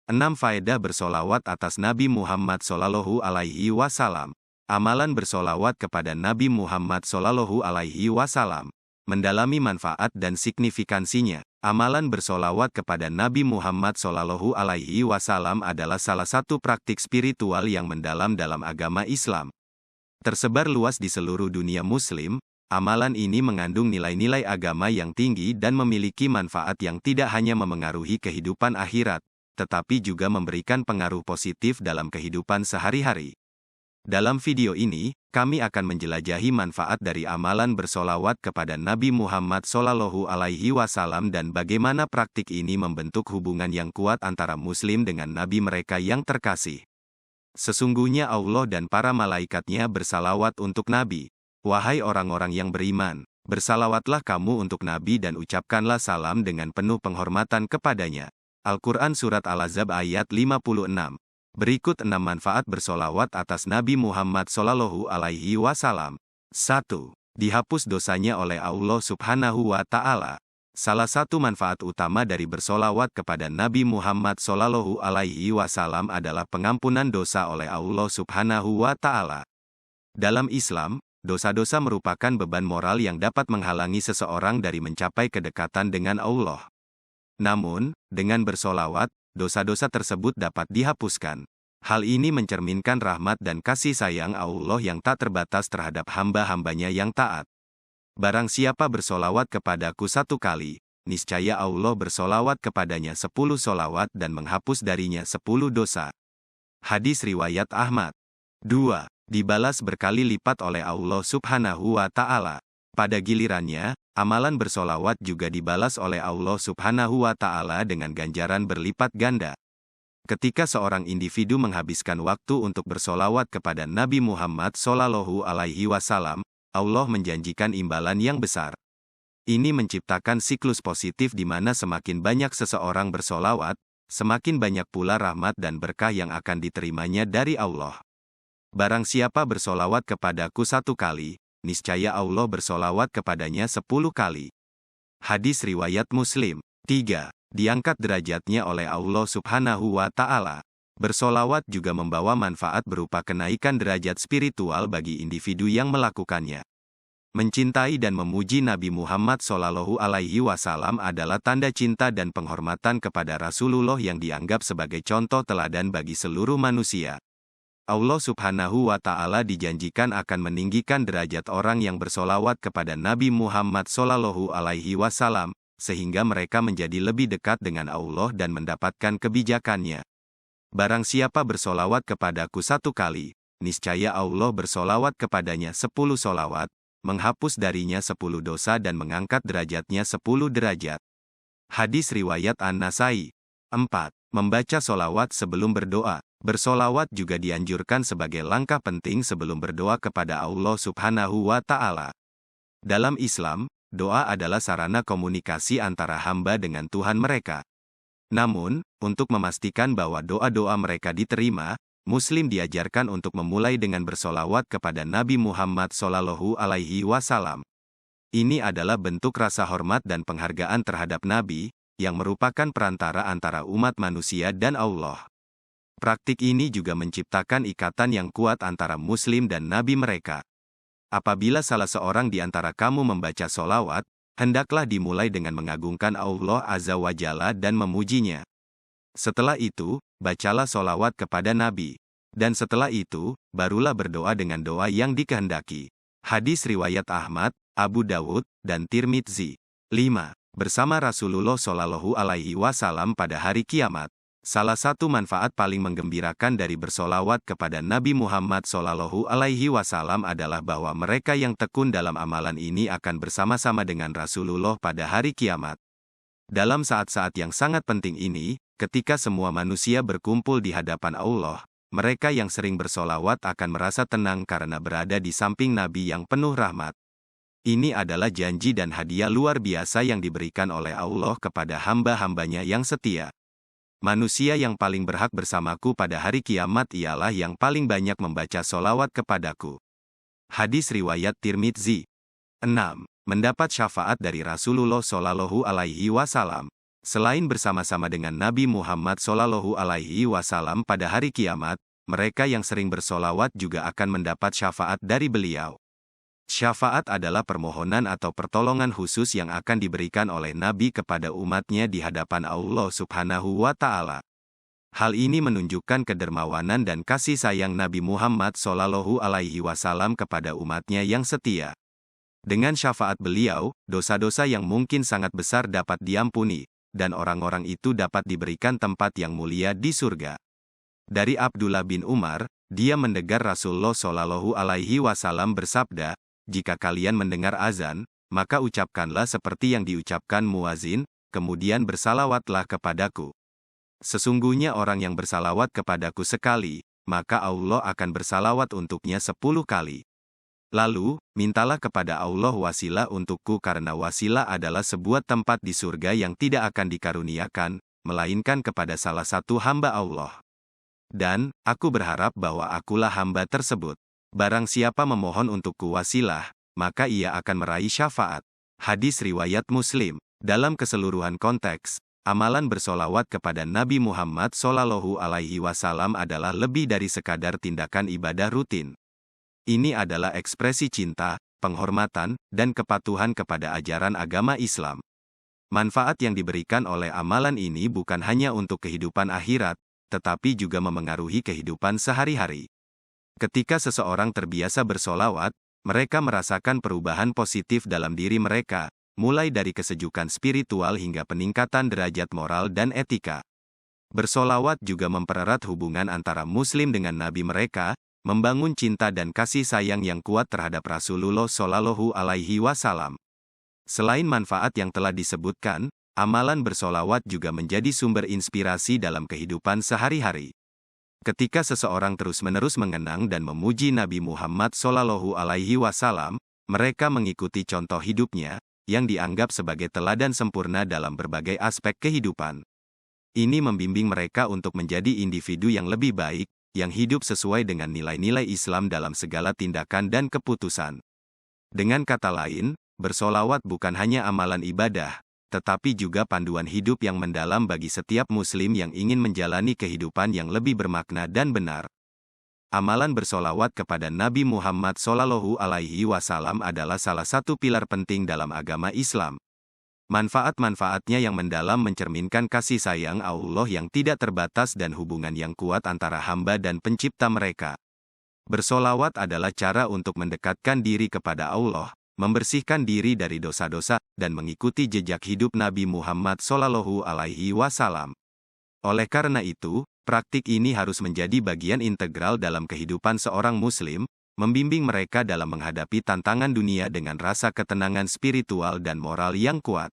6 faedah bersolawat atas Nabi Muhammad Sallallahu Alaihi Wasallam. Amalan bersolawat kepada Nabi Muhammad Sallallahu Alaihi Wasallam. Mendalami manfaat dan signifikansinya. Amalan bersolawat kepada Nabi Muhammad Sallallahu Alaihi Wasallam adalah salah satu praktik spiritual yang mendalam dalam agama Islam. Tersebar luas di seluruh dunia Muslim, amalan ini mengandung nilai-nilai agama yang tinggi dan memiliki manfaat yang tidak hanya memengaruhi kehidupan akhirat, tetapi juga memberikan pengaruh positif dalam kehidupan sehari-hari. Dalam video ini, kami akan menjelajahi manfaat dari amalan bersolawat kepada Nabi Muhammad Sallallahu Alaihi Wasallam dan bagaimana praktik ini membentuk hubungan yang kuat antara Muslim dengan Nabi mereka yang terkasih. Sesungguhnya Allah dan para malaikatnya bersalawat untuk Nabi. Wahai orang-orang yang beriman, bersalawatlah kamu untuk Nabi dan ucapkanlah salam dengan penuh penghormatan kepadanya. Al-Quran Surat Al-Ahzab ayat 56. Berikut 6 manfaat bersolawat atas Nabi Muhammad Sallallahu Alaihi Wasallam. 1. Dihapus dosanya oleh Allah Subhanahu wa Ta'ala. Salah satu manfaat utama dari bersolawat kepada Nabi Muhammad Sallallahu Alaihi Wasallam adalah pengampunan dosa oleh Allah Subhanahu wa Ta'ala. Dalam Islam, dosa-dosa merupakan beban moral yang dapat menghalangi seseorang dari mencapai kedekatan dengan Allah. Namun, dengan bersolawat, dosa-dosa tersebut dapat dihapuskan. Hal ini mencerminkan rahmat dan kasih sayang Allah yang tak terbatas terhadap hamba-hambanya yang taat. Barang siapa bersolawat kepadaku 1 kali, niscaya Allah bersolawat kepadanya 10 solawat dan menghapus darinya 10 dosa. Hadis riwayat Ahmad. 2. Dibalas berkali lipat oleh Allah Subhanahu wa Ta'ala. Pada gilirannya, amalan bersolawat juga dibalas oleh Allah Subhanahu wa Ta'ala dengan ganjaran berlipat ganda. Ketika seorang individu menghabiskan waktu untuk bersolawat kepada Nabi Muhammad Sallallahu Alaihi Wasallam, Allah menjanjikan imbalan yang besar. Ini menciptakan siklus positif di mana semakin banyak seseorang bersolawat, semakin banyak pula rahmat dan berkah yang akan diterimanya dari Allah. Barang siapa bersolawat kepadaku 1 kali, niscaya Allah bersolawat kepadanya 10 kali. Hadis riwayat Muslim. 3. Diangkat derajatnya oleh Allah Subhanahu wa Ta'ala. Bersolawat juga membawa manfaat berupa kenaikan derajat spiritual bagi individu yang melakukannya. Mencintai dan memuji Nabi Muhammad Sallallahu Alaihi Wasallam adalah tanda cinta dan penghormatan kepada Rasulullah yang dianggap sebagai contoh teladan bagi seluruh manusia. Allah Subhanahu wa Ta'ala dijanjikan akan meninggikan derajat orang yang bersolawat kepada Nabi Muhammad Sallallahu Alaihi Wasallam, sehingga mereka menjadi lebih dekat dengan Allah dan mendapatkan kebijakannya. Barang siapa bersolawat kepadaku 1 kali, niscaya Allah bersolawat kepadanya 10 solawat, menghapus darinya 10 dosa dan mengangkat derajatnya 10 derajat. Hadis riwayat An-Nasai. 4. Membaca solawat sebelum berdoa. Bersolawat juga dianjurkan sebagai langkah penting sebelum berdoa kepada Allah Subhanahu wa Ta'ala. Dalam Islam, doa adalah sarana komunikasi antara hamba dengan Tuhan mereka. Namun, untuk memastikan bahwa doa-doa mereka diterima, Muslim diajarkan untuk memulai dengan bersolawat kepada Nabi Muhammad Sallallahu Alaihi Wasallam. Ini adalah bentuk rasa hormat dan penghargaan terhadap Nabi, yang merupakan perantara antara umat manusia dan Allah. Praktik ini juga menciptakan ikatan yang kuat antara Muslim dan Nabi mereka. Apabila salah seorang di antara kamu membaca solawat, hendaklah dimulai dengan mengagungkan Allah Azza wa Jalla dan memujinya. Setelah itu, bacalah solawat kepada Nabi. Dan setelah itu, barulah berdoa dengan doa yang dikehendaki. Hadis riwayat Ahmad, Abu Dawud, dan Tirmidzi. 5. Bersama Rasulullah Sallallahu Alaihi Wasallam pada hari kiamat. Salah satu manfaat paling menggembirakan dari bersolawat kepada Nabi Muhammad Sallallahu Alaihi Wasallam adalah bahwa mereka yang tekun dalam amalan ini akan bersama-sama dengan Rasulullah pada hari kiamat. Dalam saat-saat yang sangat penting ini, ketika semua manusia berkumpul di hadapan Allah, mereka yang sering bersolawat akan merasa tenang karena berada di samping Nabi yang penuh rahmat. Ini adalah janji dan hadiah luar biasa yang diberikan oleh Allah kepada hamba-hambanya yang setia. Manusia yang paling berhak bersamaku pada hari kiamat ialah yang paling banyak membaca solawat kepadaku. Hadis riwayat Tirmidzi. 6. Mendapat syafaat dari Rasulullah Sallallahu Alaihi Wasallam. Selain bersama-sama dengan Nabi Muhammad SAW pada hari kiamat, mereka yang sering bersolawat juga akan mendapat syafaat dari beliau. Syafaat adalah permohonan atau pertolongan khusus yang akan diberikan oleh Nabi kepada umatnya di hadapan Allah Subhanahu wa Ta'ala. Hal ini menunjukkan kedermawanan dan kasih sayang Nabi Muhammad SAW kepada umatnya yang setia. Dengan syafaat beliau, dosa-dosa yang mungkin sangat besar dapat diampuni, dan orang-orang itu dapat diberikan tempat yang mulia di surga. Dari Abdullah bin Umar, dia mendengar Rasulullah SAW bersabda, "Jika kalian mendengar azan, maka ucapkanlah seperti yang diucapkan muazin, kemudian bersalawatlah kepadaku. Sesungguhnya orang yang bersalawat kepadaku sekali, maka Allah akan bersalawat untuknya 10 kali. Lalu, mintalah kepada Allah wasilah untukku karena wasilah adalah sebuah tempat di surga yang tidak akan dikaruniakan, melainkan kepada salah satu hamba Allah. Dan, aku berharap bahwa akulah hamba tersebut. Barang siapa memohon untukku wasilah, maka ia akan meraih syafaat." Hadis riwayat Muslim. Dalam keseluruhan konteks, amalan bersolawat kepada Nabi Muhammad SAW adalah lebih dari sekadar tindakan ibadah rutin. Ini adalah ekspresi cinta, penghormatan, dan kepatuhan kepada ajaran agama Islam. Manfaat yang diberikan oleh amalan ini bukan hanya untuk kehidupan akhirat, tetapi juga memengaruhi kehidupan sehari-hari. Ketika seseorang terbiasa bersolawat, mereka merasakan perubahan positif dalam diri mereka, mulai dari kesejukan spiritual hingga peningkatan derajat moral dan etika. Bersolawat juga mempererat hubungan antara Muslim dengan Nabi mereka, membangun cinta dan kasih sayang yang kuat terhadap Rasulullah SAW. Selain manfaat yang telah disebutkan, amalan bersolawat juga menjadi sumber inspirasi dalam kehidupan sehari-hari. Ketika seseorang terus-menerus mengenang dan memuji Nabi Muhammad SAW, mereka mengikuti contoh hidupnya, yang dianggap sebagai teladan sempurna dalam berbagai aspek kehidupan. Ini membimbing mereka untuk menjadi individu yang lebih baik, yang hidup sesuai dengan nilai-nilai Islam dalam segala tindakan dan keputusan. Dengan kata lain, bersolawat bukan hanya amalan ibadah, tetapi juga panduan hidup yang mendalam bagi setiap Muslim yang ingin menjalani kehidupan yang lebih bermakna dan benar. Amalan bersolawat kepada Nabi Muhammad SAW adalah salah satu pilar penting dalam agama Islam. Manfaat-manfaatnya yang mendalam mencerminkan kasih sayang Allah yang tidak terbatas dan hubungan yang kuat antara hamba dan pencipta mereka. Bersolawat adalah cara untuk mendekatkan diri kepada Allah, membersihkan diri dari dosa-dosa, dan mengikuti jejak hidup Nabi Muhammad SAW. Oleh karena itu, praktik ini harus menjadi bagian integral dalam kehidupan seorang Muslim, membimbing mereka dalam menghadapi tantangan dunia dengan rasa ketenangan spiritual dan moral yang kuat.